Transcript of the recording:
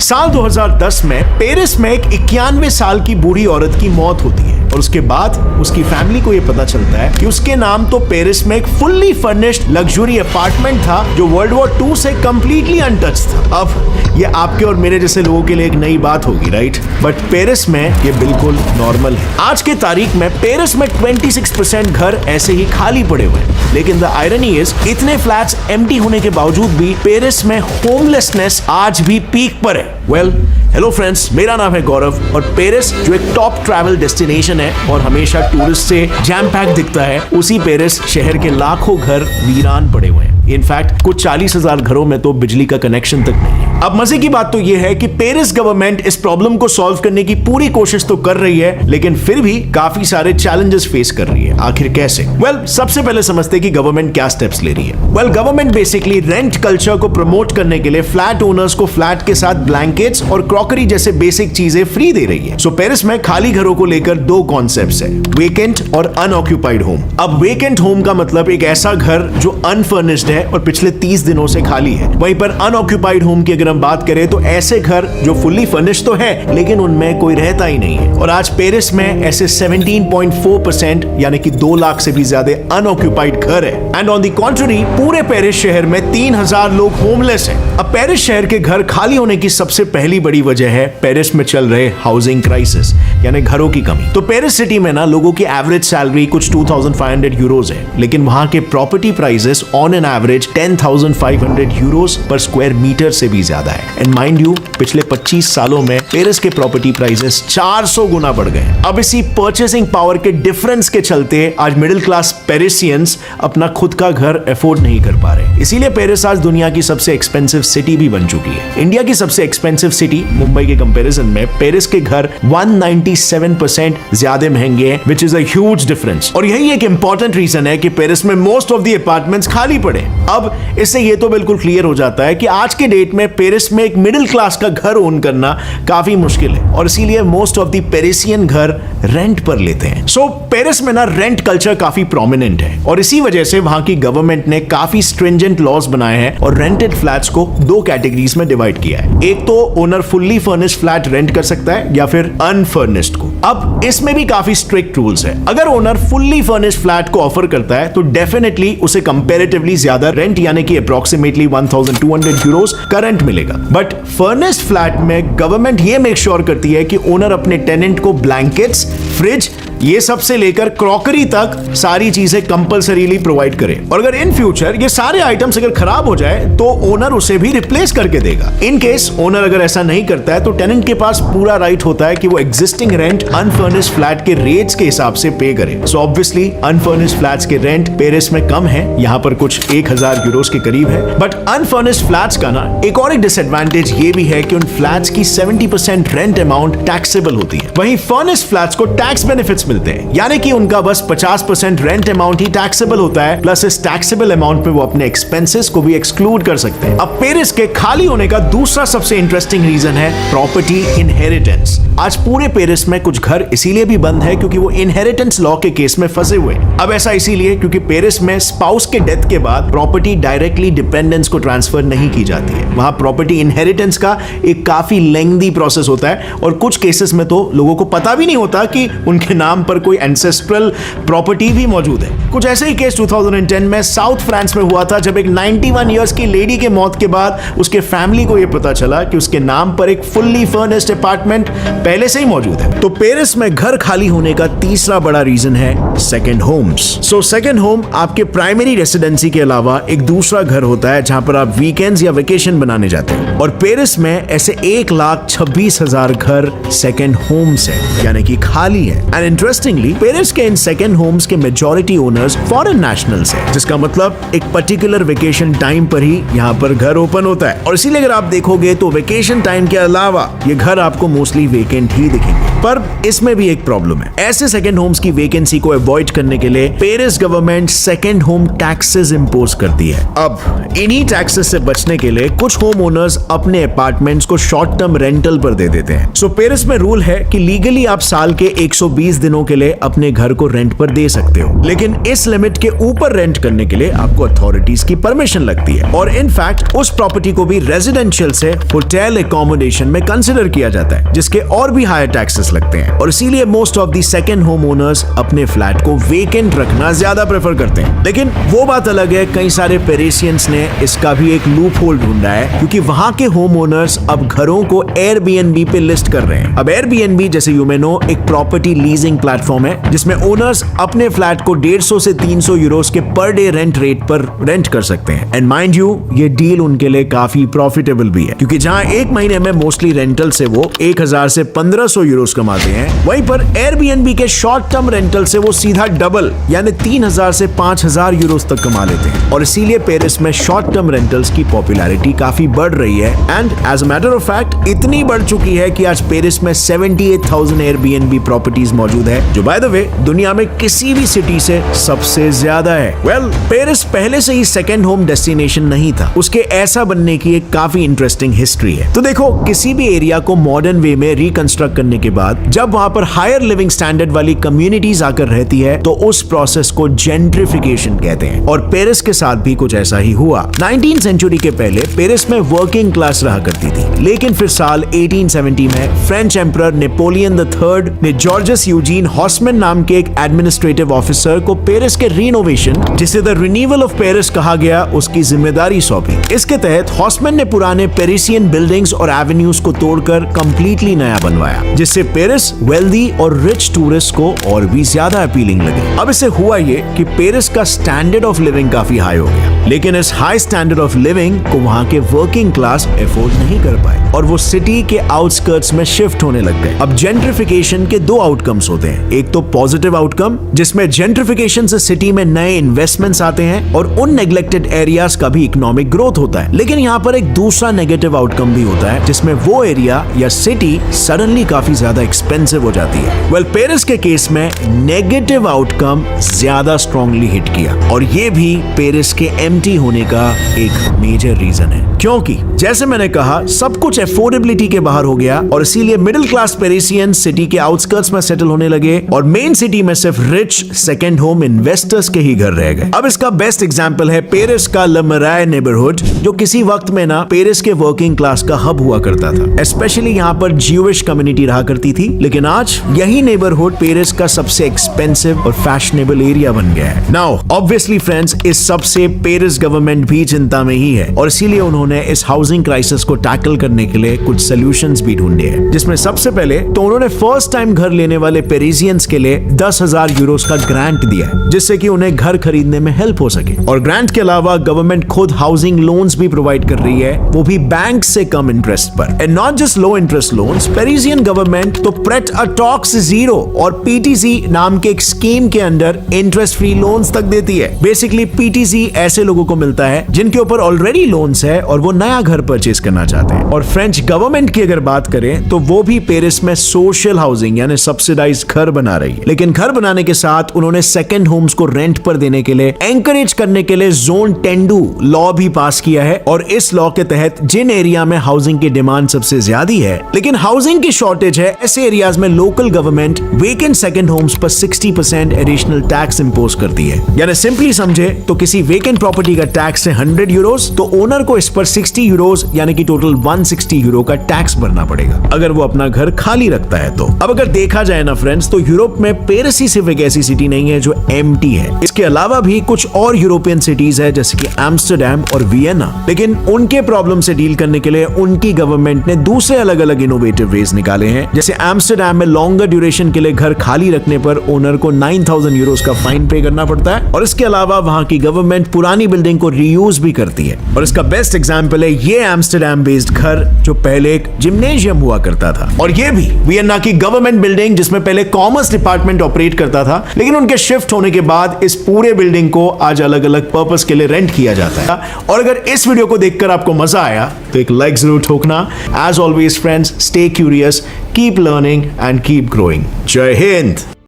साल 2010 में पेरिस में एक 91 साल की बूढ़ी औरत की मौत होती है और उसके बाद उसकी फैमिली को यह पता चलता है कि उसके नाम तो पेरिस में एक फुल्ली फर्निश्ड लग्जरी अपार्टमेंट था जो वर्ल्ड वॉर 2 से कंप्लीटली अनटच्ड था। अब ये आपके और मेरे जैसे लोगों के लिए एक नई बात होगी, राइट? बट पेरिस में ये बिल्कुल नॉर्मल है। आज के तारीख में पेरिस में 26% घर ऐसे ही खाली पड़े हुए हैं। लेकिन द आयरनी इज इतने फ्लैट्स एम्प्टी होने के बावजूद भी पेरिस में होमलेसनेस आज भी पीक पर है। वेल, हेलो फ्रेंड्स, मेरा नाम है गौरव और पेरिस जो एक टॉप ट्रैवल डेस्टिनेशन है और हमेशा टूरिस्ट से जैम पैक दिखता है, उसी पेरिस शहर के लाखों घर वीरान पड़े हुए हैं। इनफैक्ट कुछ 40,000 घरों में तो बिजली का कनेक्शन तक नहीं है। अब मजे की बात तो यह है कि पेरिस गवर्नमेंट इस प्रॉब्लम को सॉल्व करने की पूरी कोशिश तो कर रही है, लेकिन फिर भी काफी सारे चैलेंजेस फेस कर रही है। आखिर कैसे? वेल, सबसे पहले समझते हैं कि गवर्नमेंट क्या स्टेप्स ले रही है। Well, government basically rent culture को प्रमोट करने के लिए फ्लैट ओनर्स को फ्लैट के साथ ब्लैंकेट्स और क्रॉकरी जैसे बेसिक चीजें फ्री दे रही है। सो पेरिस में खाली घरों को लेकर दो कॉन्सेप्ट्स है, वेकेंट और अनऑक्यूपाइड होम। अब वेकेंट होम का मतलब एक ऐसा घर जो अनफर्निश्ड है और पिछले 30 दिनों से खाली है। वहीं पर अनऑक्यूपाइड होम की अगर हम बात करें तो ऐसे घर जो फुल्ली फर्निश्ड तो है लेकिन उनमें कोई रहता ही नहीं है। और आज पेरिस में ऐसे 17.4% यानी कि 2 लाख से भी ज्यादा अनऑक्यूपाइड घर है। एंड ऑन द कॉन्ट्ररी पूरे पेरिस शहर में 3000 लोग होमलेस हैं। अब पेरिस शहर के घर खाली होने की सबसे पहली बड़ी वजह है पेरिस में चल रहे हाउसिंग क्राइसिस यानी घरों की कमी। तो पेरिस सिटी में ना लोगों की एवरेज सैलरी कुछ 2500 यूरोज है, लेकिन वहां के property prices on an average 10,500 euros पर स्क्वायर मीटर से भी ज्यादा है। एंड माइंड यू, पिछले 25 सालों में पेरिस के प्रॉपर्टी प्राइसेस 400 गुना बढ़ गए। अब इसी परचेसिंग पावर के डिफरेंस के चलते आज मिडिल क्लास पेरिसियंस अपना खुद का घर अफोर्ड नहीं कर पा रहे। इसीलिए पेरिस आज दुनिया की सबसे एक्सपेंसिव सिटी भी बन चुकी है। इंडिया की सबसे एक्सपेंसिव सिटी मुंबई के कंपैरिजन में पेरिस के घर 197% ज्यादा महंगे हैं, which is a huge difference. और यही एक इंपॉर्टेंट रीजन है कि पेरिस में मोस्ट ऑफ द अपार्टमेंट्स खाली पड़े। अब इससे ये तो बिल्कुल क्लियर हो जाता है कि आज के डेट में पेरिस में एक मिडिल क्लास का घर ओन करना काफी मुश्किल है और इसीलिए मोस्ट ऑफ द पेरिसियन घर रेंट पर लेते हैं। सो पेरिस में ना रेंट कल्चर काफी प्रोमिनेंट है और इसी वजह से वहां की गवर्नमेंट ने काफी स्ट्रिंजेंट लॉज बनाए हैं और रेंटेड फ्लैट्स को 2 कैटेगरीज में डिवाइड किया है। एक तो owner fully furnished flat rent कर सकता है या फिर अनफर्निश्ड को। अब इसमें भी काफी स्ट्रिक्ट रूल्स है। अगर ओनर फुल्ली फर्निश्ड फ्लैट को ऑफर करता है तो डेफिनेटली उसे कंपैरेटिवली ज्यादा रेंट यानी कि अप्रॉक्सीमेटली 1200 यूरोज का रेंट मिलेगा। बट फर्निश्ड फ्लैट में गवर्नमेंट ये मेक श्योर करती है कि ओनर अपने टेनेंट को ब्लैंकेट्स, फ्रिज, ये सब से लेकर क्रॉकरी तक सारी चीजें कंपलसरीली प्रोवाइड करे। और अगर इन फ्यूचर ये सारे आइटम्स अगर खराब हो जाए तो ओनर उसे भी रिप्लेस करके देगा। इन केस ओनर अगर ऐसा नहीं करता है तो टेनेंट के पास पूरा राइट होता है कि वो एग्जिस्टिंग रेंट अनफर्निश्ड फ्लैट के रेट्स के हिसाब से पे करे। सो ऑब्वियसली अनफर्निश्ड फ्लैट्स के रेंट पेरिस में कम है, यहाँ पर कुछ 1000 यूरोज के करीब है। बट अनफर्निश्ड फ्लैट्स का ना एक और एक डिसएडवांटेज ये भी है कि उन फ्लैट्स की 70% रेंट अमाउंट टैक्सेबल होती है। वहीं फर्निश्ड फ्लैट्स को टैक्स बेनिफिट्स मिलते हैं, यानी कि उनका बस 50% रेंट अमाउंट ही टैक्सेबल होता है, प्लस इस टैक्सेबल अमाउंट पे वो अपने एक्सपेंसेस को भी एक्सक्लूड कर सकते हैं। अब पेरिस के खाली होने का दूसरा सबसे इंटरेस्टिंग रीजन है प्रॉपर्टी इनहेरिटेंस। आज पूरे पेरिस में कुछ घर इसीलिए भी बंद है क्योंकि वो इनहेरिटेंस लॉ के केस में फंसे हुए हैं। अब ऐसा इसीलिए क्योंकि पेरिस में स्पाउस के डेथ के बाद प्रॉपर्टी डायरेक्टली डिपेंडेंट्स को ट्रांसफर नहीं की जाती है। वहां प्रॉपर्टी इनहेरिटेंस का एक काफी लेंथी प्रोसेस होता है और कुछ केसेस में तो लोगों को पता भी नहीं होता कि उनके नाम पर कोई एंसेस्ट्रल प्रॉपर्टी भी मौजूद है। कुछ ऐसे ही केस 2010 में साउथ फ्रांस में हुआ था जब एक 91 इयर्स की लेडी के मौत के बाद उसके फैमिली को यह पता चला कि उसके नाम पर एक फुल्ली फर्निश्ड अपार्टमेंट पहले से ही मौजूद है। तो पेरिस में घर खाली होने का तीसरा बड़ा रीजन है second Holmes. So second home आपके प्राइमरी रेसिडेंसी के अलावा एक दूसरा घर होता है जहां पर आप वीकेंड्स या वेकेशन बनाने जाते हैं। और पेरिस में ऐसे 1,26,000 घर सेकंड होम्स है यानी कि खाली है। एंड इंटरेस्टिंगली पेरिस के इन सेकंड होम्स के मेजॉरिटी ओनर्स फॉरेन नेशनल्स हैं, जिसका मतलब एक पर्टिकुलर वेकेशन टाइम पर ही यहाँ पर घर ओपन होता है। और इसीलिए अगर आप देखोगे तो वेकेशन टाइम के अलावा ये घर आपको मोस्टली वेकेंट ही दिखेंगे। पर इसमें भी एक प्रॉब्लम है। ऐसे सेकंड होम्स की वैकेंसी को अवॉइड करने के लिए Paris government second home taxes impose करती है। अब इन्हीं टैक्सेस से बचने के लिए कुछ होम ओनर्स अपने अपार्टमेंट्स को शॉर्ट टर्म रेंटल पर दे देते हैं। सो पेरिस में रूल है कि लीगली आप साल के 120 दिनों दिनों के लिए अपने घर को रेंट पर दे सकते हो, लेकिन इस लिमिट के ऊपर रेंट करने के लिए आपको अथॉरिटीज की परमिशन लगती है। और इनफैक्ट उस प्रॉपर्टी को भी रेजिडेंशियल से होटल एकोमोडेशन में कंसिडर किया जाता है, जिसके और भी हायर टैक्सेस लगते हैं। और इसीलिए most of the second home owners अपने फ्लैट को वेकेंट रखना ज्यादा प्रेफर करते हैं। लेकिन वो बात अलग है, कई सारे पेरिसियंस ने इसका भी एक लूप होल ढूंढा है, क्योंकि वहां के होम ओनर्स अब घरों को एयरबीएनबी पे लिस्ट कर रहे हैं। अब एयरबीएनबी, जैसे यू मे नो, एक प्रॉपर्टी लीजिंग प्लेटफॉर्म है जिसमें ओनर्स अपने फ्लैट को 150 से 300 यूरोस के पर डे रेंट रेट पर रेंट कर सकते हैं। एंड माइंड यू, ये डील उनके लिए काफी प्रॉफिटेबल भी है, क्योंकि जहां एक महीने में मोस्टली रेंटल से वो 1000 से 1500 यूरोस कमाते हैं, वहीं पर एयरबीएनबी के शॉर्ट टर्म रेंटल से वो सीधा डबल यानी 3000 से 5000 यूरोस तक कमा लेते हैं। और इसीलिए पेरिस में शॉर्ट टर्म रेंटल्स की पॉपुलैरिटी काफी बढ़ रही है। And as a matter of fact इतनी बढ़ चुकी है कि आज पेरिस में 78,000 एयरबीएनबी प्रॉपर्टीज मौजूद है, जो बाय द वे दुनिया में किसी भी सिटी से सबसे ज्यादा है। पेरिस पहले से ही सेकंड होम डेस्टिनेशन नहीं था, उसके ऐसा बनने की एक काफी इंटरेस्टिंग हिस्ट्री है। तो देखो, किसी भी एरिया को मॉडर्न वे में रिकंस्ट्रक्ट करने के बाद जब वहां पर हायर लिविंग स्टैंडर्ड वाली कम्युनिटीज आकर रहती है, तो उस प्रोसेस को जेंट्रिफिकेशन कहते हैं। और पेरिस के साथ भी कुछ ऐसा ही हुआ। 19th सेंचुरी के पहले पेरिस में वर्किंग क्लास रहा करती थी, लेकिन फिर साल 1870 में फ्रेंच एम्परर नेपोलियन III ने जॉर्जस यूजीन हॉसमैन नाम के एक एडमिनिस्ट्रेटिव ऑफिसर को पेरिस के रिनोवेशन, जिसे द रिन्यूअल ऑफ पेरिस कहा गया, उसकी जिम्मेदारी सौंपी। इसके तहत हॉसमैन ने पुराने पेरिसियन बिल्डिंग्स और एवेन्यूज को तोड़कर कंप्लीटली नया बनवाया, जिससे पेरिस वेल्दी और रिच टूरिस्ट को और भी ज्यादा अपीलिंग लगी। अब इससे हुआ ये कि पेरिस का स्टैंडर्ड ऑफ लिविंग काफी हाई हो गया, लेकिन इस हाई स्टैंडर्ड ऑफ लिविंग को वहां के वर्किंग क्लास अफोर्ड नहीं कर पाए और वो सिटी के आउटस्कर्ट्स में शिफ्ट होने लग गए। अब जेंट्रिफिकेशन के दो आउटकम्स होते हैं, एक तो पॉजिटिव आउटकम, जिसमें जेंट्रिफिकेशन से सिटी में नए इन्वेस्टमेंट्स आते हैं और उन नेग्लेक्टेड एरियाज का भी इकोनॉमिक ग्रोथ होता है। लेकिन यहाँ पर एक दूसरा नेगेटिव आउटकम भी होता है, जिसमें वो एरिया या सिटी सडनली काफी ज्यादा एक्सपेंसिव हो जाती है। पेरिस के केस में नेगेटिव आउटकम ज्यादा स्ट्रांगली हिट किया, और ये भी पेरिस के एम्प्टी होने का एक मेजर रीजन है, क्योंकि जैसे मैंने कहा, सब कुछ अफोर्डेबिलिटी के बाहर हो गया और इसीलिए मिडिल क्लास पेरिसियन सिटी के आउटस्कर्ट्स में सेटल होने लगे और मेन सिटी में सिर्फ रिच सेकंड होम इन्वेस्टर्स के ही घर रह गए। अब इसका बेस्ट एग्जांपल है पेरिस का ले मेराय नेबरहुड, जो किसी वक्त में ना पेरिस के वर्किंग क्लास का हब हुआ करता था। स्पेशली यहाँ पर ज्यूइश कम्युनिटी रहा करती थी, लेकिन आज यही नेबरहुड पेरिस का सबसे एक्सपेंसिव और फैशनेबल एरिया बन गया है। नाउ ऑब्वियसली फ्रेंड्स, इस सबसे पेरिस गवर्नमेंट भी चिंता में ही है और इसीलिए उन्होंने इस हाउसिंग क्राइसिस को टैकल करने के लिए कुछ सॉल्यूशंस भी ढूंढे हैं, जिसमें सबसे पहले तो उन्होंने फर्स्ट टाइम घर लेने वाले पेरिसियंस के लिए 10,000 यूरोस का ग्रांट दिया है, जिससे कि उन्हें घर खरीदने में हेल्प हो सके। और ग्रांट के अलावा गवर्नमेंट खुद हाउसिंग लोन्स भी प्रोवाइड कर रही है, वो भी बैंक से कम इंटरेस्ट पर। And not just low interest loans, Parisian government तो प्रेट अ टॉक्स जीरो और पीटीसी नाम के एक स्कीम के अंदर इंटरेस्ट फ्री लोन्स तक देती है। बेसिकली पीटीसी ऐसे लोगों को मिलता है जिनके ऊपर ऑलरेडी लोन्स है और वो नया घर परचेज करना चाहते हैं। और फ्रेंच गवर्नमेंट की अगर बात करें तो वो भी पेरिस में सोशल हाउसिंग यानी सब्सिडाइज्ड घर बना रही है, लेकिन घर बनाने के साथ उन्होंने सेकंड होम्स को रेंट पर देने के लिए एंकरेज करने के लिए जोन 10 लॉ भी पास किया है। और इस लॉ के तहत जिन एरिया में हाउसिंग की डिमांड सबसे ज्यादा है लेकिन हाउसिंग की शॉर्टेज है, ऐसे एरियाज में local government vacant second Holmes पर 60% एडिशनल टैक्स इंपोज करती है। यानी सिंपली समझे तो किसी वेकेंट प्रॉपर्टी का टैक्स है 100 यूरोस, तो ओनर को इस पर 60 यूरोस यानी कि टोटल 160 यूरो का टैक्स भरना पड़ेगा अगर वो अपना घर खाली रखता है तो। अब अगर देखा जाए ना फ्रेंड्स, तो यूरोप में पेरिस ही सिर्फ एक ऐसी सिटी नहीं है जो एम्प्टी है। इसके अलावा भी कुछ और यूरोपियन सिटीज है जैसे कि एम्स्टर्डम और वियना, लेकिन उनके प्रॉब्लम से डील करने के लिए उनकी गवर्नमेंट ने दूसरे अलग अलग इनोवेटिव वेज निकाले हैं। जैसे एम्स्टर्डम में लॉन्गर ड्यूरेशन के लिए घर खाली रखने पर ओनर को 9,000 यूरोस का फाइन पे करना पड़ता है, और इसके अलावा वहां की गवर्नमेंट पुरानी बिल्डिंग को रीयूज भी करती है। और इसका बेस्ट एग्जांपल है ये एम्स्टर्डम बेस्ड घर जो पहले एक जिम्नेशियम हुआ करता था, और ये भी वियना की गवर्नमेंट बिल्डिंग जिसमें पहले कॉमर्स डिपार्टमेंट ऑपरेट करता था, लेकिन उनके शिफ्ट होने के बाद इस पूरे बिल्डिंग को आज अलग अलग पर्पस के लिए रेंट किया जाता है। और अगर इस वीडियो को देखकर आपको मजा आया तो एक लाइक जरूर ठोकना। As always friends, stay curious, keep learning and keep growing. जय हिंद।